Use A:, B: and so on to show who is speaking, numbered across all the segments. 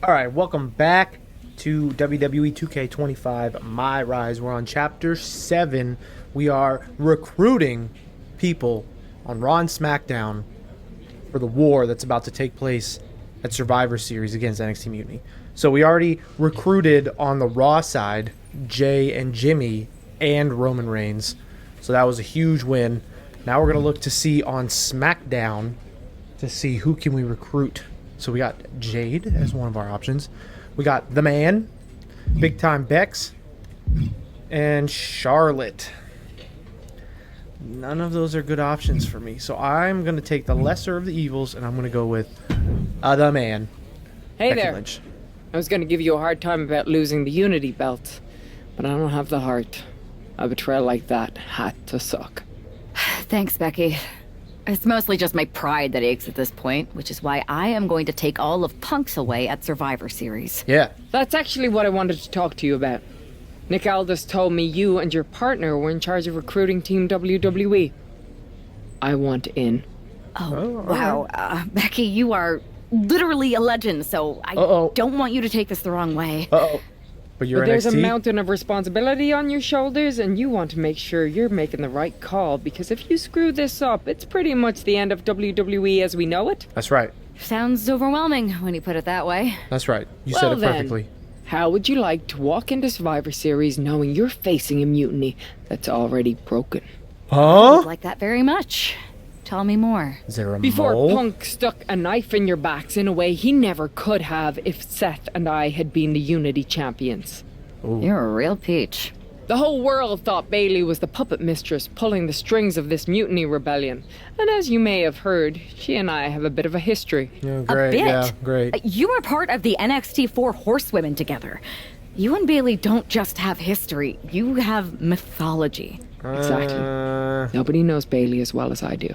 A: All right, welcome back to WWE 2K25 MyRise. We're on Chapter 7. We are recruiting people on Raw and SmackDown for the war that's about to take place at Survivor Series against NXT Mutiny. So we already recruited on the Raw side Jay and Jimmy and Roman Reigns. So that was a huge win. Now we're going to look to see on SmackDown to see who can we recruit. So we got Jade as one of our options. We got The Man, Big Time Bex, and Charlotte. None of those are good options for me. So I'm going to take the lesser of the evils, and I'm going to go with The Man.
B: Hey
A: Becky
B: there.
A: Lynch.
B: I was going to give you a hard time about losing the Unity belt, but I don't have the heart. A betrayal like that had to suck.
C: Thanks, Becky. It's mostly just my pride that aches at this point, which is why I am going to take all of Punk's away at Survivor Series.
A: Yeah.
B: That's actually what I wanted to talk to you about. Nick Aldis told me you and your partner were in charge of recruiting Team WWE. I want in.
C: Oh, wow. Becky, you are literally a legend, so I don't want you to take this the wrong way.
A: But you're
B: But there's
A: NXT?
B: a mountain of responsibility on your shoulders, and you want to make sure you're making the right call, because if you screw this up, it's pretty much the end of WWE as we know it.
A: That's right.
C: Sounds overwhelming when you put it that way.
A: That's right. You said it perfectly.
B: Then, how would you like to walk into Survivor Series knowing you're facing a mutiny that's already broken?
A: Huh?
C: I'd like that very much. Tell me more.
A: Is there a
B: Before
A: mole?
B: Punk stuck a knife in your backs in a way he never could have if Seth and I had been the Unity champions.
A: Ooh.
C: You're a real peach.
B: The whole world thought Bayley was the puppet mistress pulling the strings of this mutiny rebellion. And as you may have heard, she and I have a bit of a history.
A: Yeah, great.
C: A bit?
A: Yeah, great.
C: You were part of the NXT 4 Horsewomen together. You and Bayley don't just have history, you have mythology.
B: Exactly. Nobody knows Bayley as well as I do.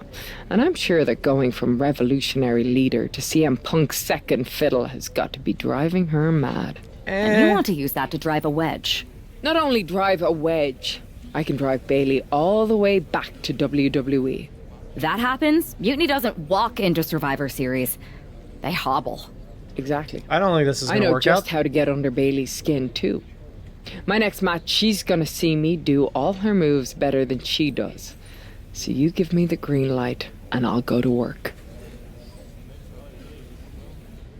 B: And I'm sure that going from revolutionary leader to CM Punk's second fiddle has got to be driving her mad.
C: And you want to use that to drive a wedge.
B: Not only drive a wedge, I can drive Bayley all the way back to WWE.
C: That happens, Mutiny doesn't walk into Survivor Series. They hobble.
B: Exactly.
A: I don't think this is going to work out.
B: I know just how to get under Bayley's skin, too. My next match, she's gonna see me do all her moves better than she does. So you give me the green light, and I'll go to work.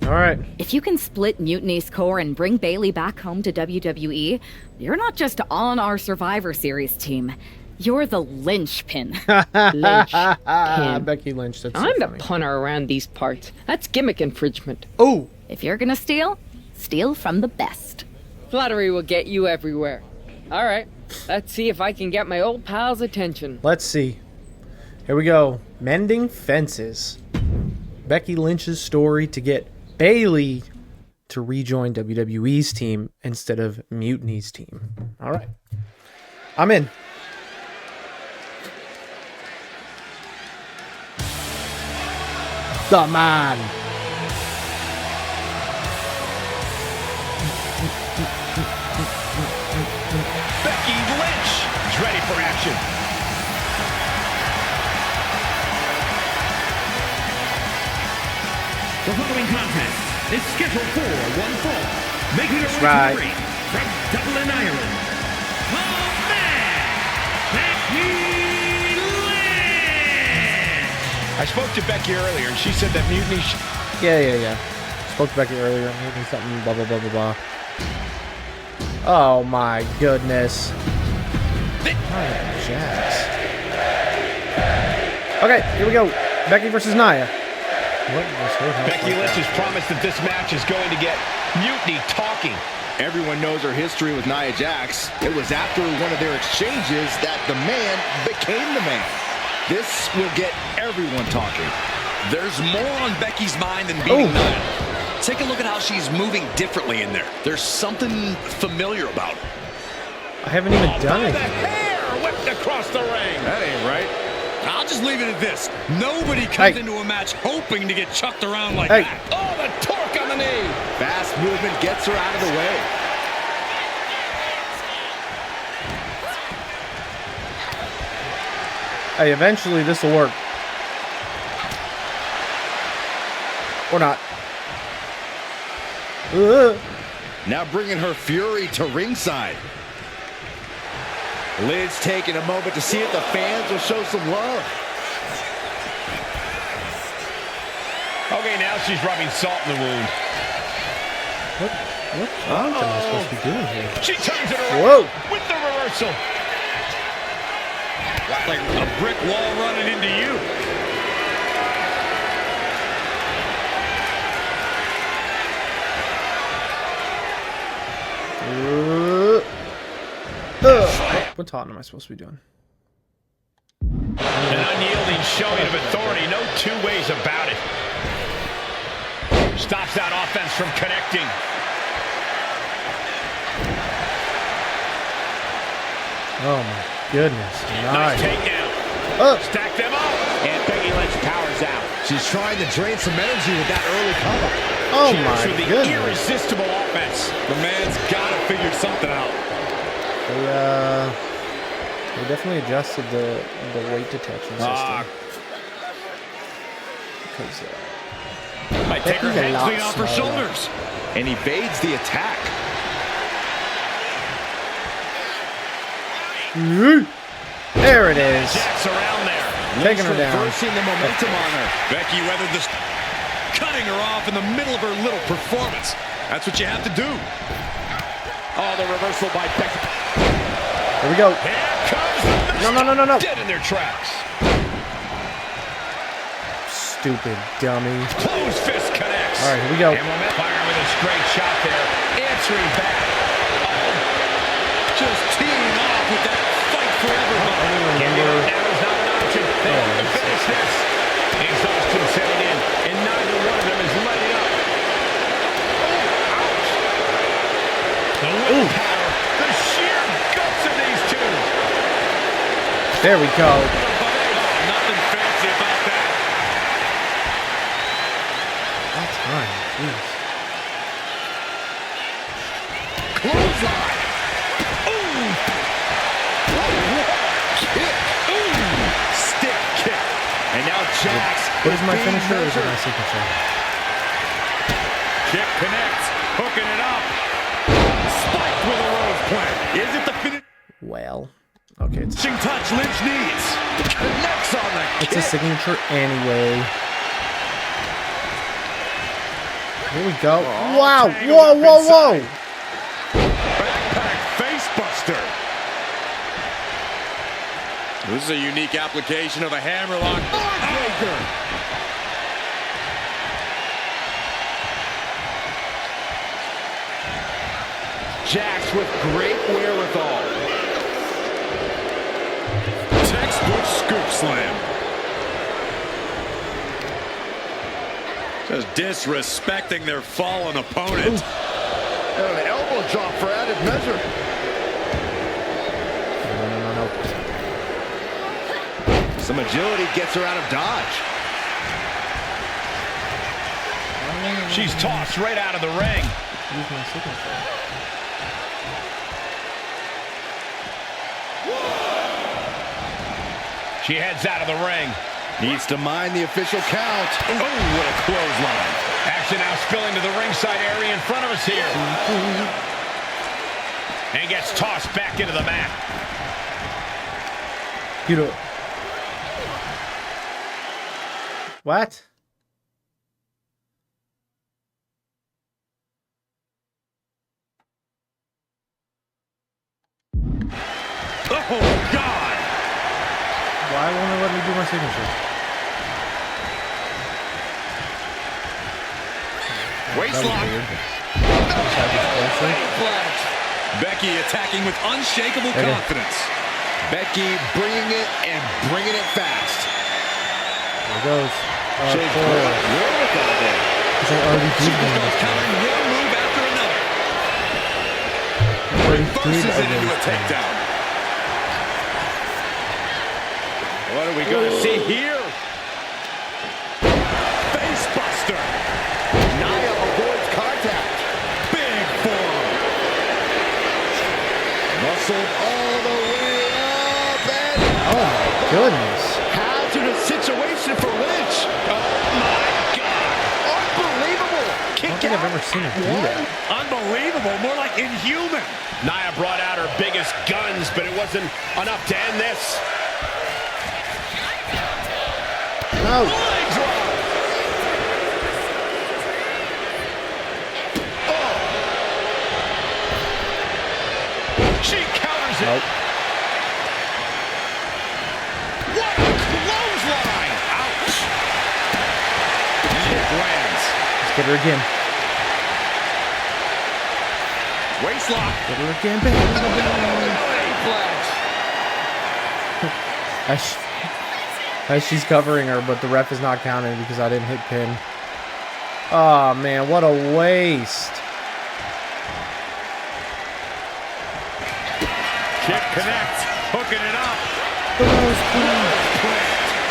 A: All right.
C: If you can split Mutiny's core and bring Bayley back home to WWE, you're not just on our Survivor Series team. You're the linchpin.
B: Linchpin.
A: Becky Lynch. That's so
B: I'm the
A: funny.
B: punter around these parts. That's gimmick infringement.
A: Oh.
C: If you're gonna steal, steal from the best.
B: Flattery will get you everywhere. All right, let's see if I can get my old pal's attention.
A: Let's see. Here we go. Mending fences. Becky Lynch's story to get Bayley to rejoin WWE's team instead of Mutiny's team. All right. I'm in. The Man.
D: Becky Lynch is ready for action.
E: The following contest is scheduled for one fall. Making her way to
A: right.
E: the ring from Dublin, Ireland. The Man, Becky Lynch.
D: I spoke to Becky earlier, and she said that Mutiny...
A: Yeah. Spoke to Becky earlier. Maybe something blah, blah, blah, blah, blah. Oh, my goodness. Jax. Okay, here we go. Becky versus Nia.
D: Becky Lynch has promised that this match is going to get Mutiny talking.
F: Everyone knows her history with Nia Jax. It was after one of their exchanges that the man became the man. This will get everyone talking.
G: There's more on Becky's mind than beating Nia. Take a look at how she's moving differently in there. There's something familiar about her.
A: I haven't even done
D: The
A: it.
D: hair whipped across the ring.
F: That ain't right.
G: I'll just leave it at this. Nobody comes into a match hoping to get chucked around like that.
D: Oh, the torque on the knee.
F: Fast movement gets her out of the way.
A: Hey, eventually this will work. Or not.
F: Now bringing her fury to ringside. Liz taking a moment to see if the fans will show some love.
D: Okay, now she's rubbing salt in the wound.
A: What am I supposed to be doing here?
D: She turns it around.
A: Whoa!
D: With the reversal. Like a brick wall running into you.
A: What Tottenham am I supposed to be doing?
D: An unyielding showing of authority. No two ways about it. Stops that offense from connecting.
A: Oh my goodness.
D: Nice
A: Nice.
D: takedown. Stack them up.
F: And Becky Lynch powers out. She's trying to drain some energy with that early cover.
A: Oh
D: Cheers
A: my
D: for the
A: goodness.
D: irresistible offense.
G: The man's got to figure something out.
A: They definitely adjusted the weight detection system. Because
D: Might take her
A: Becky's a
D: head
A: lot
D: clean off her
A: smaller.
D: shoulders.
F: And evades the attack.
A: there it is.
D: Jack's around there.
A: Taking her down.
F: Reversing the momentum on her.
G: Becky weathered this, cutting her off in the middle of her little performance. That's what you have to do.
F: Oh, the reversal by Becky.
A: Here we go.
D: Here comes the
A: No.
D: dead in their tracks.
A: Stupid dummy.
D: Close fist connects.
A: All right, here we go.
D: And momentum firing with a straight shot there. Answering back.
G: Just teeing off with that fight for everybody.
D: Giving up now is not an option. They have to finish this. Exhaustion setting in, and neither one of them is letting up. Oh, ouch. The willpower, the sheer guts of these two.
A: There we go.
G: Nothing fancy about that.
A: That's fine. Jeez.
F: Clothesline. Stick kick. And now Jax.
A: What is my
F: being
A: finisher or is it
F: measured.
A: my signature?
G: Kick connects, hooking it up. Spiked with a rose plant. Is it the
A: Well, okay.
G: finishing touch Lynch needs?
F: Connects on the
A: It's a
F: kick.
A: signature anyway. Here we go. Wow. Whoa.
G: Backpack face buster. This is a unique application of a hammerlock.
F: Baker. Jax with great wherewithal.
G: Textbook scoop slam. Just disrespecting their fallen opponent.
F: And an elbow drop for added measure.
A: No.
F: Some agility gets her out of dodge.
D: She's tossed right out of the ring.
A: Use my signature.
D: She heads out of the ring.
F: Needs to mind the official count.
D: Oh, what a clothesline. Action now spilling to the ringside area in front of us here. And gets tossed back into the mat.
A: Beautiful. What?
G: Oh, God.
A: Why won't it let me do my signature?
G: Waistlock.
A: Weird.
G: Becky attacking with unshakable confidence.
F: Becky bringing it and bringing it fast.
A: There it goes.
F: Shows great wherewithal there.
A: Because I already did one this time.
G: Countering one move after another.
A: Already
G: Reverses
A: did
G: it into a
A: this time.
G: takedown.
F: What are we going to see here?
G: Face buster.
F: Nia avoids contact.
G: Big forearm.
F: Muscled all the way up and
A: Oh my goodness. think I've ever seen her do that.
E: Unbelievable, more like inhuman.
D: Nia brought out her biggest guns, but it wasn't enough to end this.
A: No.
D: Leg drop. Oh. She counters it.
A: Nope.
D: What a clothesline. Ouch. Kick lands.
A: Let's get her again.
D: Waistlock.
A: Get her again, baby. As she's covering her, but the ref is not counting because I didn't hit pin. Oh, man, what a waste.
E: Kick connects, hooking it up.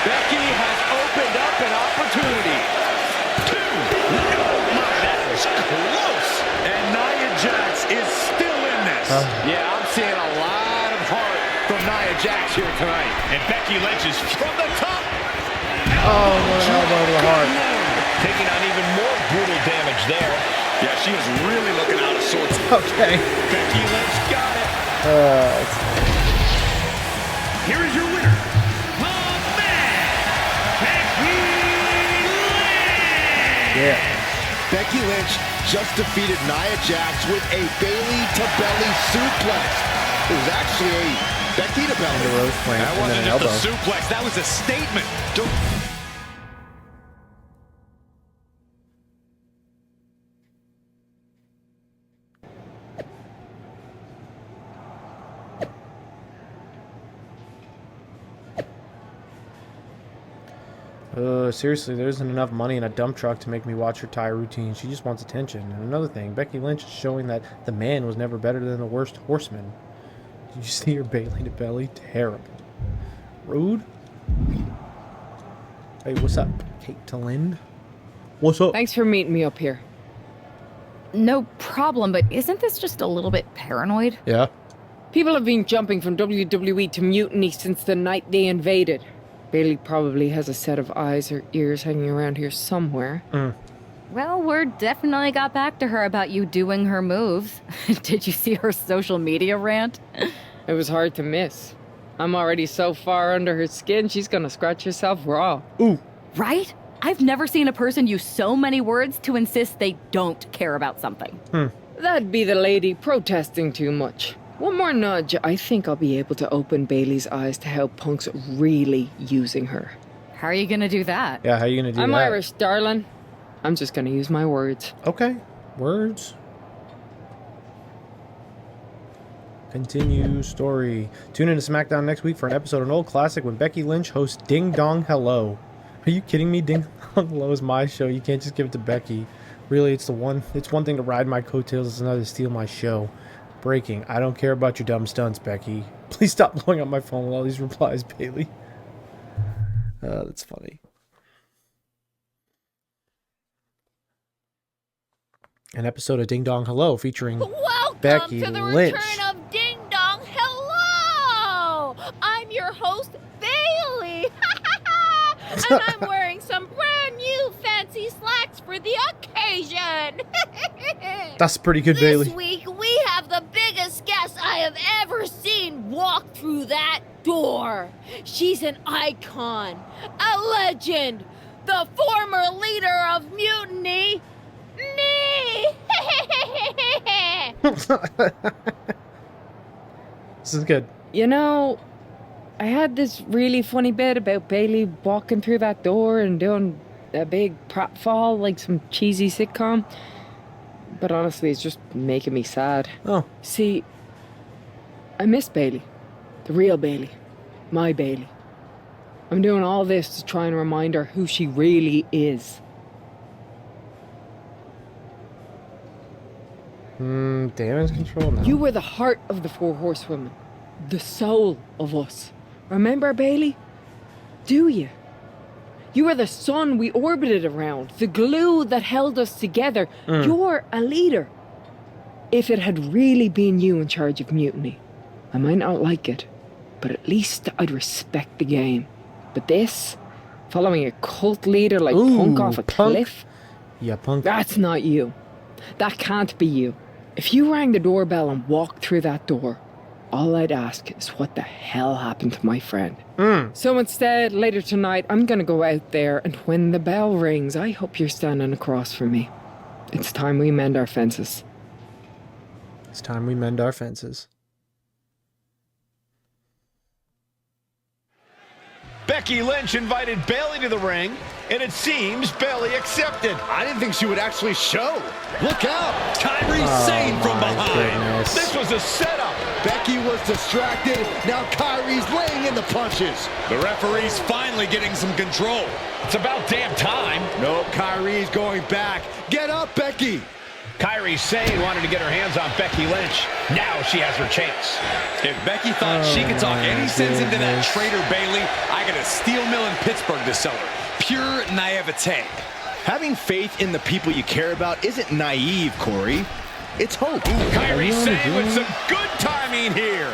G: Becky has opened up an opportunity.
D: That was close.
E: And Nia Jax is still in this.
G: Yeah, I'm seeing a lot of heart from Nia Jax here tonight.
D: And Becky Lynch is from the top.
A: Oh, what an elbow to the heart.
D: Taking on even more brutal damage there.
G: Yeah, she is really looking out of sorts.
A: Okay.
D: Becky Lynch got it.
E: Here is your winner, the man, Becky Lynch.
A: Yeah.
F: Becky Lynch just defeated Nia Jax with a Bailey to belly suplex. It was actually a Becky to belly.
A: The rose plant
G: That
A: and
G: wasn't
A: then an
G: just
A: elbow.
G: a suplex, that was a statement.
A: Seriously, there isn't enough money in a dump truck to make me watch her tire routine. She just wants attention. And another thing, Becky Lynch is showing that the man was never better than the worst horseman. Did you see her Bailey to belly? Terrible. Rude. Hey, what's up, Kaitlyn? What's up?
B: Thanks for meeting me up here.
C: No problem, but isn't this just a little bit paranoid?
A: Yeah.
B: People have been jumping from WWE to Mutiny since the night they invaded. Bailey probably has a set of eyes or ears hanging around here somewhere.
C: Well, word definitely got back to her about you doing her moves. Did you see her social media rant?
B: It was hard to miss. I'm already so far under her skin, she's gonna scratch herself raw.
A: Ooh.
C: Right? I've never seen a person use so many words to insist they don't care about something.
B: That'd be the lady protesting too much. One more nudge, I think I'll be able to open Bailey's eyes to how Punk's really using her.
C: How are you gonna do that?
A: Yeah, how you gonna do
B: I'm
A: that?
B: Irish, darling. I'm just gonna use my words.
A: Okay. Words. Continue story. Tune in to SmackDown next week for an episode of an old classic when Becky Lynch hosts Ding Dong Hello. Are you kidding me? Ding Dong Hello is my show. You can't just give it to Becky. Really, it's one thing to ride my coattails, it's another to steal my show. Breaking. I don't care about your dumb stunts, Becky. Please stop blowing up my phone with all these replies, Bailey. That's funny. An episode of Ding Dong Hello featuring
H: Welcome
A: Becky
H: to the
A: Lynch.
H: return of Ding Dong Hello! I'm your host, Bailey. And I'm wearing some brand new fancy slacks for the occasion.
A: That's pretty good, Bailey.
H: This week, we have the biggest guest I have ever seen walk through that door. She's an icon, a legend, the former leader of Mutiny, me.
A: This is good.
B: You know, I had this really funny bit about Bailey walking through that door and doing a big pratfall like some cheesy sitcom. But honestly, it's just making me sad.
A: Oh.
B: See, I miss Bailey. The real Bailey. My Bailey. I'm doing all this to try and remind her who she really is.
A: Damage control now.
B: You were the heart of the Four Horsewomen. The soul of us. Remember, Bailey? Do you? You were the sun we orbited around, the glue that held us together. You're a leader. If it had really been you in charge of Mutiny, I might not like it, but at least I'd respect the game. But this, following a cult leader like Punk off a
A: Punk.
B: cliff,
A: Yeah, Punk.
B: that's not you. That can't be you. If you rang the doorbell and walked through that door, all I'd ask is what the hell happened to my friend. So instead, later tonight, I'm gonna go out there, and when the bell rings, I hope you're standing across from me. It's time we mend our fences.
A: It's time we mend our fences.
D: Becky Lynch invited Bayley to the ring, and it seems Bayley accepted.
F: I didn't think she would actually show. Look out.
G: Kairi Sane from behind.
A: Goodness.
D: This was a setup.
F: Becky was distracted. Now Kairi's laying in the punches.
G: The referee's finally getting some control.
D: It's about damn time.
F: Nope, Kairi's going back. Get up, Becky.
D: Kairi Sane wanted to get her hands on Becky Lynch. Now she has her chance.
G: If Becky thought she could talk any sense into that traitor Bayley, I got a steel mill in Pittsburgh to sell her. Pure naivete.
F: Having faith in the people you care about isn't naive, Corey. It's hope.
D: Kairi Sane with some good timing here.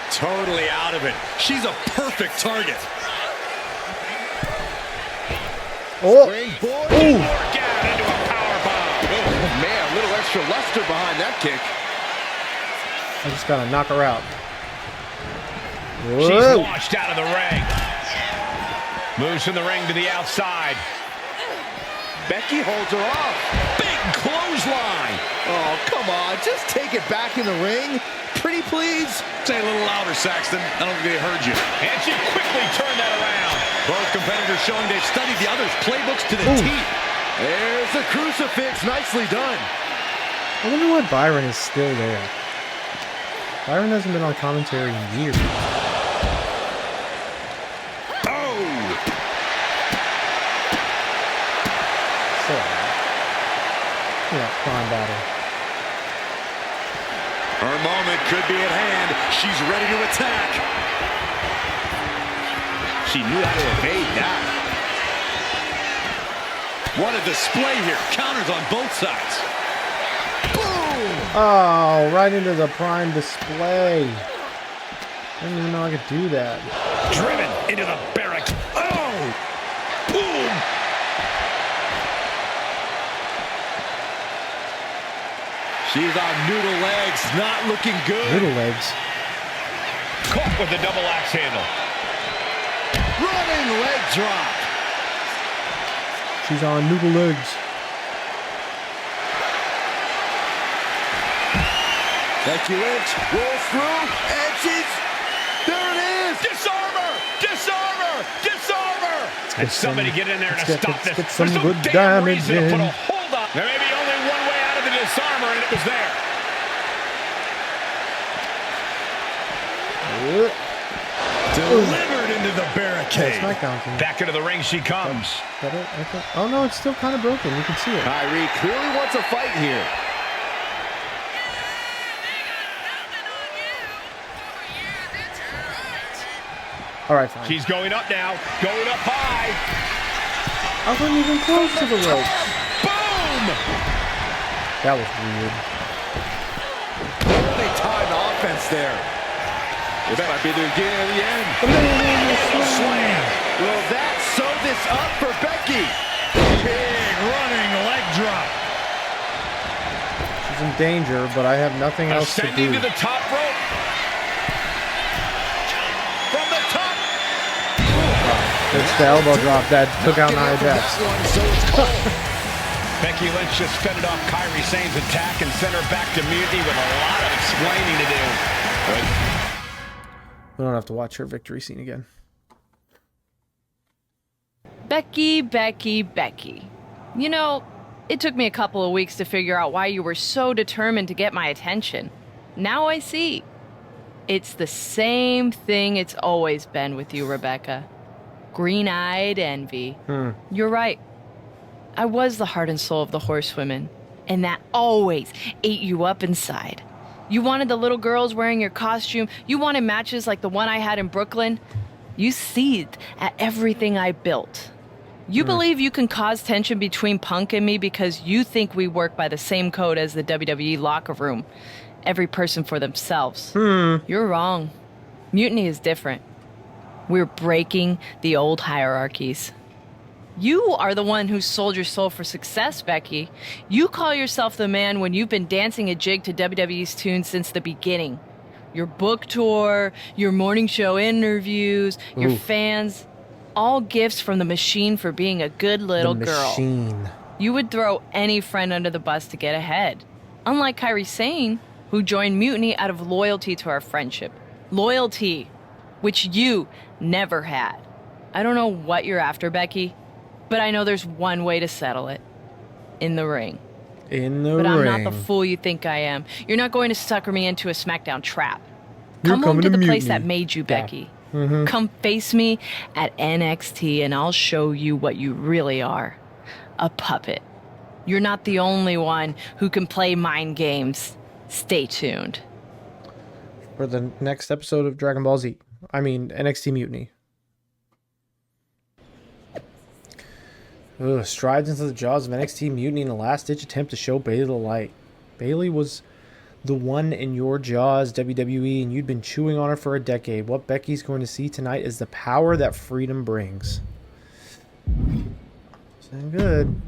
G: Totally out of it. She's a perfect target.
F: Springboard.
D: Work out into a powerbomb.
F: Oh, man, a little extra luster behind that kick.
A: I just gotta knock her out.
D: She's
A: Whoa.
D: launched out of the ring. Moves from the ring to the outside.
F: Becky holds her off.
D: Big clothesline.
F: Oh, come on. Just take it back in the ring. Pretty please.
G: Say a little louder, Saxton. I don't think they heard you.
D: And she quickly turned that around.
G: Both competitors showing they've studied the other's playbooks to the teeth.
F: There's the crucifix. Nicely done.
A: I wonder why Byron is still there. Byron hasn't been on commentary in years.
G: Oh!
A: So, yeah, prime battle.
G: Her moment could be at hand. She's ready to attack.
F: She knew how to evade that.
G: What a display here. Counters on both sides.
A: Oh, right into the prime display. I didn't even know I could do that.
D: Driven into the barricade. Oh! Boom!
F: She's on noodle legs. Not looking good.
A: Little legs.
D: Caught with the double axe handle.
F: Running leg drop.
A: She's on noodle legs.
F: Becky Lynch rolls through, and there it is.
D: Disarm her! Disarm her! Disarm her! And somebody get in there to stop this.
A: Get some
D: There's no
A: good
D: damn
A: damage
D: reason to put
A: in.
D: a hold on. There may be only one way out of the disarmer, and it was there.
G: Delivered into the barricade.
A: SmackDown team.
D: Back into the ring she comes.
A: Is that it? I think. Oh no, it's still kind of broken. You can see it.
F: Kairi clearly wants a fight here.
A: All right, fine.
D: She's going up now. Going up high.
A: I wasn't even close to the ropes.
D: Boom!
A: That was weird.
F: They timed offense there. This might be the beginning of the end.
D: Slam.
F: Will that sew this up for Becky?
G: Big running leg drop.
A: She's in danger, but I have nothing else to
D: Ascending
A: do.
D: to the top rope. From the top.
A: It's the elbow drop that took out Nia Jax.
D: Becky Lynch just fended off Kairi Sane's attack and sent her back to mutiny with a lot of explaining to do.
A: We don't have to watch her victory scene again.
I: Becky, Becky, Becky. You know, it took me a couple of weeks to figure out why you were so determined to get my attention. Now I see. It's the same thing it's always been with you, Rebecca. Green-eyed envy. You're right. I was the heart and soul of the Horsewomen, and that always ate you up inside. You wanted the little girls wearing your costume. You wanted matches like the one I had in Brooklyn. You seethed at everything I built. You believe you can cause tension between Punk and me because you think we work by the same code as the WWE locker room. Every person for themselves. You're wrong. Mutiny is different. We're breaking the old hierarchies. You are the one who sold your soul for success, Becky. You call yourself the man when you've been dancing a jig to WWE's tune since the beginning. Your book tour, your morning show interviews, your fans, all gifts from the machine for being a good little girl. You would throw any friend under the bus to get ahead. Unlike Kairi Sane, who joined Mutiny out of loyalty to our friendship. Loyalty, which you never had. I don't know what you're after, Becky, but I know there's one way to settle it. In the ring.
A: In the ring.
I: But I'm not the fool you think I am. You're not going to sucker me into a SmackDown trap. Come home to the place that made you, Becky. Come face me at NXT and I'll show you what you really are. A puppet. You're not the only one who can play mind games. Stay tuned.
A: For the next episode of Dragon Ball Z. I mean, NXT Mutiny. Ugh, strides into the jaws of NXT Mutiny in a last-ditch attempt to show Bayley the light. Bayley was the one in your jaws, WWE, and you'd been chewing on her for a decade. What Becky's going to see tonight is the power that freedom brings. Sound good.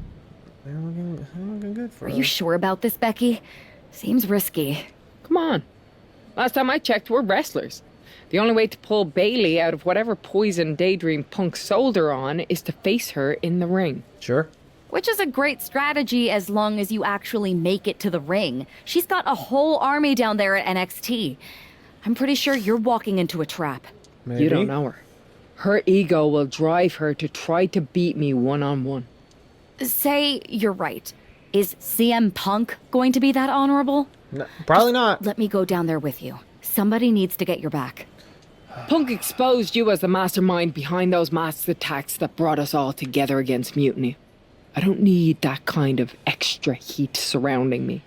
A: They're looking good for
C: Are
A: us.
C: you sure about this, Becky? Seems risky.
B: Come on. Last time I checked, we're wrestlers. The only way to pull Bayley out of whatever poison daydream Punk sold her on is to face her in the ring.
A: Sure.
C: Which is a great strategy as long as you actually make it to the ring. She's got a whole army down there at NXT. I'm pretty sure you're walking into a trap.
A: Maybe.
B: You don't know her. Her ego will drive her to try to beat me one-on-one.
C: Say you're right. Is CM Punk going to be that honorable?
A: No, probably not.
C: Let me go down there with you. Somebody needs to get your back.
B: Punk exposed you as the mastermind behind those masked attacks that brought us all together against Mutiny. I don't need that kind of extra heat surrounding me.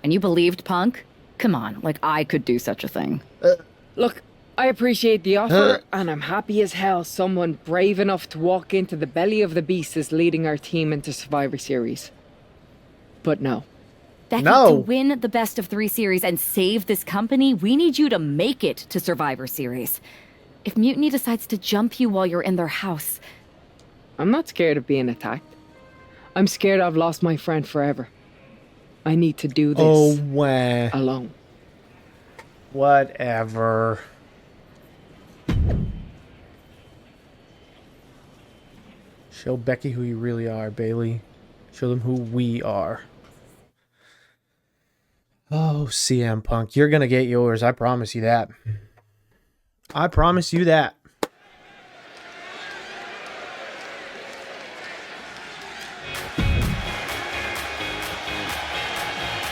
C: And you believed Punk? Come on, like I could do such a thing.
B: Look, I appreciate the offer, and I'm happy as hell someone brave enough to walk into the belly of the beast is leading our team into Survivor Series. But no.
C: Becky,
A: No.
C: to win the best of 3 series and save this company, we need you to make it to Survivor Series. If Mutiny decides to jump you while you're in their house...
B: I'm not scared of being attacked. I'm scared I've lost my friend forever. I need to do this
A: Oh, wah.
B: alone.
A: Whatever. Show Becky who you really are, Bayley. Show them who we are. Oh, CM Punk, you're going to get yours. I promise you that. I promise you that.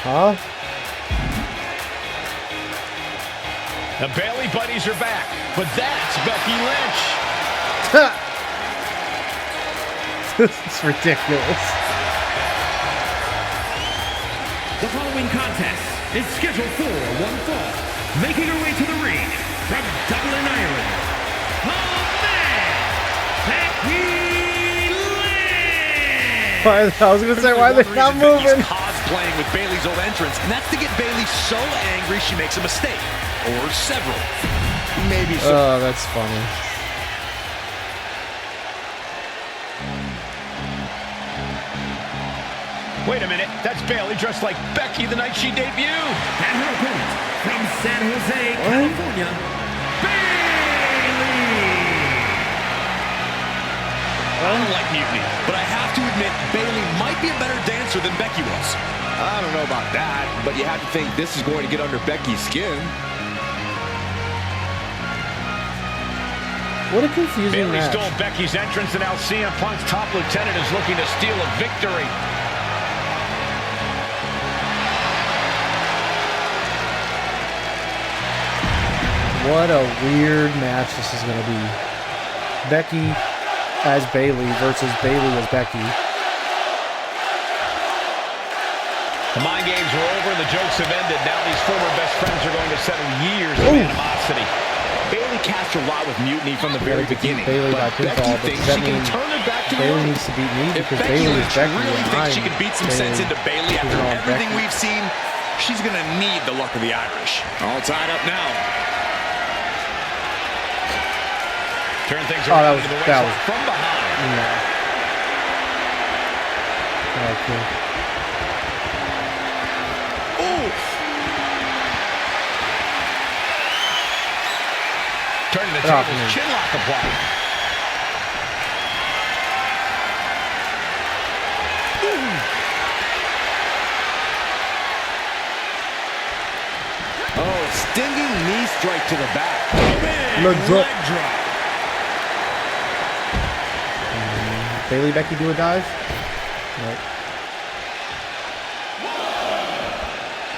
A: Huh?
D: The Bayley buddies are back, but that's Becky Lynch.
A: This is ridiculous.
E: The following contest is scheduled for one fall. Making her way to the ring from Dublin, Ireland, the man, Becky Lynch!
A: I was going to say, why they're not moving?
G: Cosplaying with Bayley's old entrance, and that's to get Bayley so angry she makes a mistake. Or several. Maybe so.
A: Oh, that's funny.
D: Wait a minute, that's Bayley dressed like Becky the night she debuted.
E: And her opponent from San Jose, California, Bayley!
G: I don't like Mutiny, but I have to admit Bayley might be a better dancer than Becky was.
F: I don't know about that, but you have to think this is going to get under Becky's skin.
A: What a confusing
D: Bayley
A: match.
D: stole Becky's entrance, and now CM Punk's top lieutenant is looking to steal a victory.
A: What a weird match this is going to be. Becky as Bayley versus Bayley as Becky.
D: The mind games are over and the jokes have ended. Now these former best friends are going to settle years of animosity.
F: Bayley cast her lot with Mutiny from the very beginning,
A: Beyley by
F: but Becky
A: pinfall, but
F: thinks
A: that
F: she can
A: means
F: turn it back to
A: Bayley
F: her.
A: needs to beat me
G: If
A: because
G: Becky
A: Bayley is
G: Lynch
A: Becky.
G: really
A: and
G: thinks
A: I'm
G: she can beat some sense into Bayley after
A: taking on
G: everything
A: Becky.
G: we've seen, she's going to need the luck of the Irish.
F: All tied up now.
D: Turn things
A: Oh,
D: around
A: that
D: into the
A: was
D: ring from behind.
A: No. cool.
D: Turning the
A: Get off
D: tables,
A: me.
D: chin lock applied.
F: Oh, stinging knee strike to the back.
A: Leg drop.
D: Leg drop.
A: Bailey, Becky do a dive? Nope.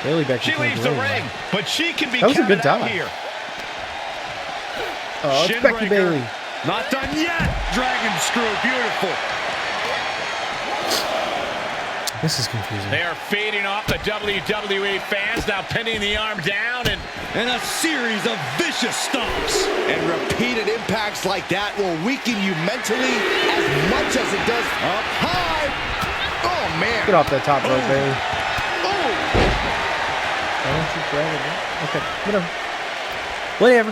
A: Bailey, Becky.
D: She leaves the ring, but she can be
A: That was a good
D: counted out
A: dive.
D: here.
A: Oh, it's
D: Shin
A: Becky
D: breaker.
A: Bailey.
D: Not done yet. Dragon screw, beautiful.
A: This is confusing.
D: They are feeding off the WWE fans, now pinning the arm down
F: And a series of vicious stomps. And repeated impacts like that will weaken you mentally as much as it does up high. Oh, man.
A: Get off that top rope, Bailey.
F: Oh.
A: Why don't you grab it? Okay, whatever. Whatever.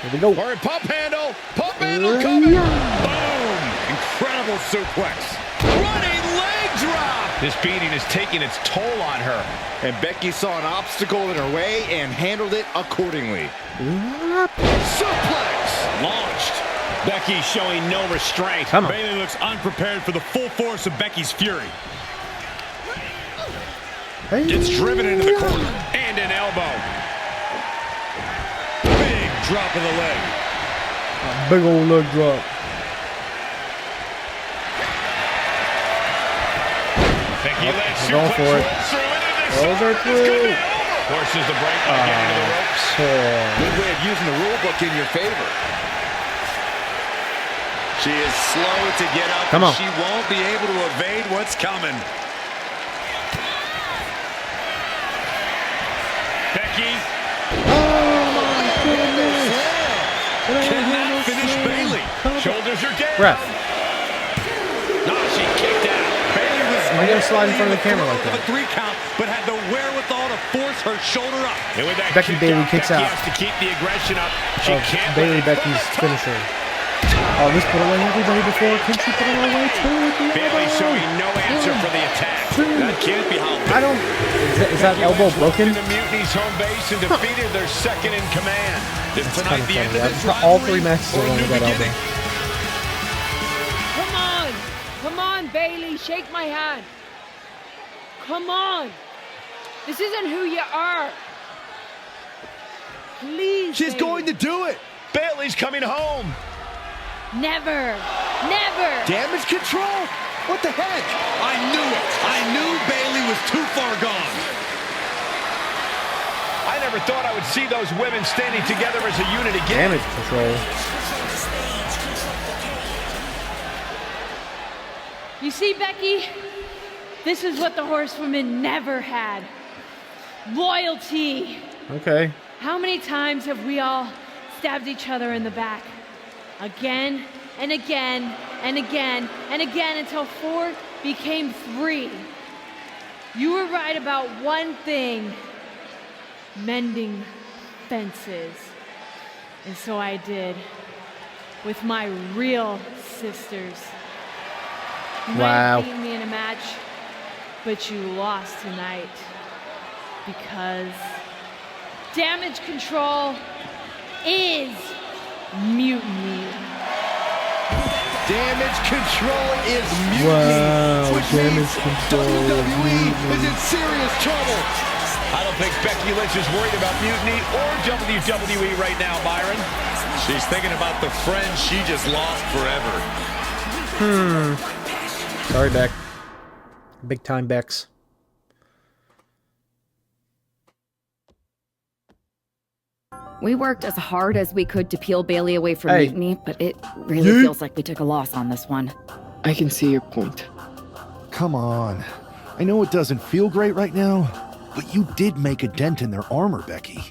A: Here we go.
D: or a pump handle. Pump handle coming. Boom. Incredible suplex. Running leg drop. This beating is taking its toll on her.
F: And Becky saw an obstacle in her way and handled it accordingly.
D: Suplex. Launched. Becky showing no restraint.
A: Come on.
D: Bayley looks unprepared for the full force of Becky's fury. Gets driven into the corner. And an elbow. Big drop of the leg.
A: Big old leg drop.
D: Becky Lynch
A: Going for it. Those are through.
D: Forces the break by getting to the ropes.
F: Good way of using the rule book in your favor. She is slow to get up.
A: Come on.
F: She won't be able to evade what's coming.
D: Becky
A: Oh my goodness.
D: cannot finish Bayley. Shoulders are down.
A: Ref.
D: No, she kicked out.
F: Bayley was
A: Why you gonna slide in front of the camera like that?
F: a 3 count, but had the wherewithal to force her shoulder up.
D: And with that
A: Becky
D: kick
A: Bailey
D: out,
A: kicks
D: Becky
A: out.
D: has to keep the aggression up. She
A: Of
D: can't
A: Bailey
D: let it go.
A: Becky's finisher. Oh, this put away everybody before. Can she put it away too?
D: Bailey showing no answer for the attack.
F: That can't be how.
A: I don't. Is that elbow broken?
D: The Mutiny's home base and defeated their second in command. Is
A: Kind
D: tonight
A: of
D: the end
A: funny.
D: of this
A: All
D: rivalry
A: 3 matches
D: or a
A: are
D: new
A: on that elbow.
D: beginning?
B: Come on! Come on, Bailey, shake my hand. Come on! This isn't who you are. Please.
F: She's
B: Bailey.
F: going to do it.
D: Bailey's coming home.
H: Never, never.
F: Damage control? What the heck?
E: I knew it. I knew Bayley was too far gone.
D: I never thought I would see those women standing together as a unit again.
A: Damage control.
B: You see, Becky? This is what the horsewomen never had. Loyalty.
A: Okay.
B: How many times have we all stabbed each other in the back? Again and again and again and again until 4 became 3. You were right about one thing. Mending fences. And so I did. With my real sisters. You might
A: Wow.
B: have beaten me in a match, but you lost tonight. Because damage control is mutiny.
F: Damage control is mutiny.
A: Wow,
F: Which
A: damage
F: means
A: control is
F: WWE
A: mutiny.
F: is in serious trouble.
D: I don't think Becky Lynch is worried about mutiny or WWE right now, Byron.
F: She's thinking about the friend she just lost forever.
A: Sorry, Beck. Big time Becks.
C: We worked as hard as we could to peel Bailey away from
A: Hey.
C: mutiny, but it really feels like we took a loss on this one.
B: I can see your point.
J: Come on. I know it doesn't feel great right now, but you did make a dent in their armor, Becky.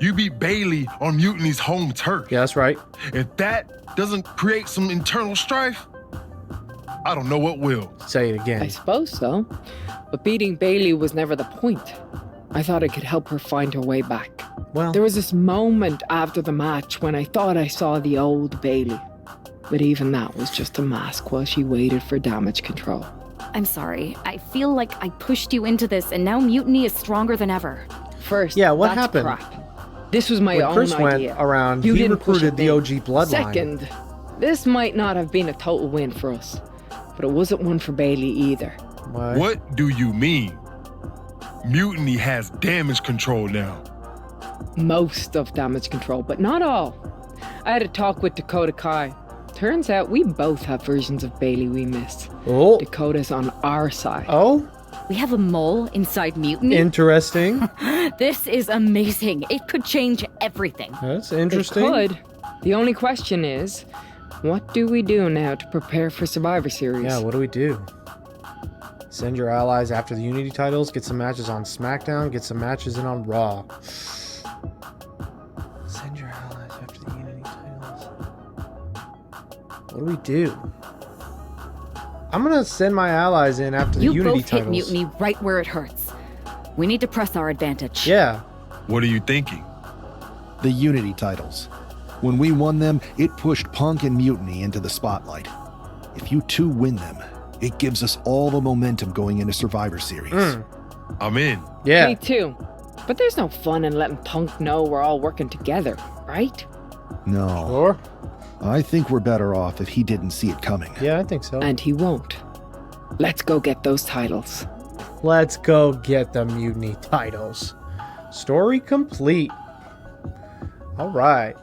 K: You beat Bailey on Mutiny's home turf.
A: Yeah, that's right.
K: If that doesn't create some internal strife, I don't know what will.
A: Say it
B: I
A: again.
B: suppose so. But beating Bailey was never the point. I thought it could help her find her way back.
A: Well,
B: There was this moment after the match when I thought I saw the old Bailey. But even that was just a mask while she waited for damage control.
C: I'm sorry. I feel like I pushed you into this, and now Mutiny is stronger than ever.
B: First,
A: Yeah, what
B: that's
A: happened?
B: crap. This was my
A: When
B: own
A: Chris
B: idea.
A: went around,
B: You
A: he
B: didn't push
A: recruited
B: it
A: the
B: in.
A: OG bloodline.
B: Second, this might not have been a total win for us, but it wasn't one for Bailey either.
A: Why?
K: What do you mean? Mutiny has damage control now.
B: Most of damage control, but not all. I had a talk with Dakota Kai. Turns out we both have versions of Bailey we miss.
A: Oh.
B: Dakota's on our side.
A: Oh,
C: We have a mole inside Mutiny?
A: interesting.
C: This is amazing. It could change everything.
A: That's
B: It
A: interesting.
B: could. The only question is, what do we do now to prepare for Survivor Series?
A: Yeah, what do we do? Send your allies after the Unity titles, get some matches on SmackDown, get some matches in on Raw. Send your allies after the Unity titles. What do we do? I'm gonna send my allies in after the
C: You
A: Unity
C: both hit
A: titles.
C: Mutiny right where it hurts. We need to press our advantage.
A: Yeah.
K: What are you thinking?
J: The Unity titles. When we won them, it pushed Punk and Mutiny into the spotlight. If you two win them, it gives us all the momentum going into Survivor Series.
K: I'm in.
A: Yeah.
B: Me too. But there's no fun in letting Punk know we're all working together, right?
J: No,
A: Or?
J: I think we're better off if he didn't see it coming.
A: Yeah, I think so.
B: And he won't. Let's go get those titles.
A: Let's go get the Mutiny titles. Story complete. All right.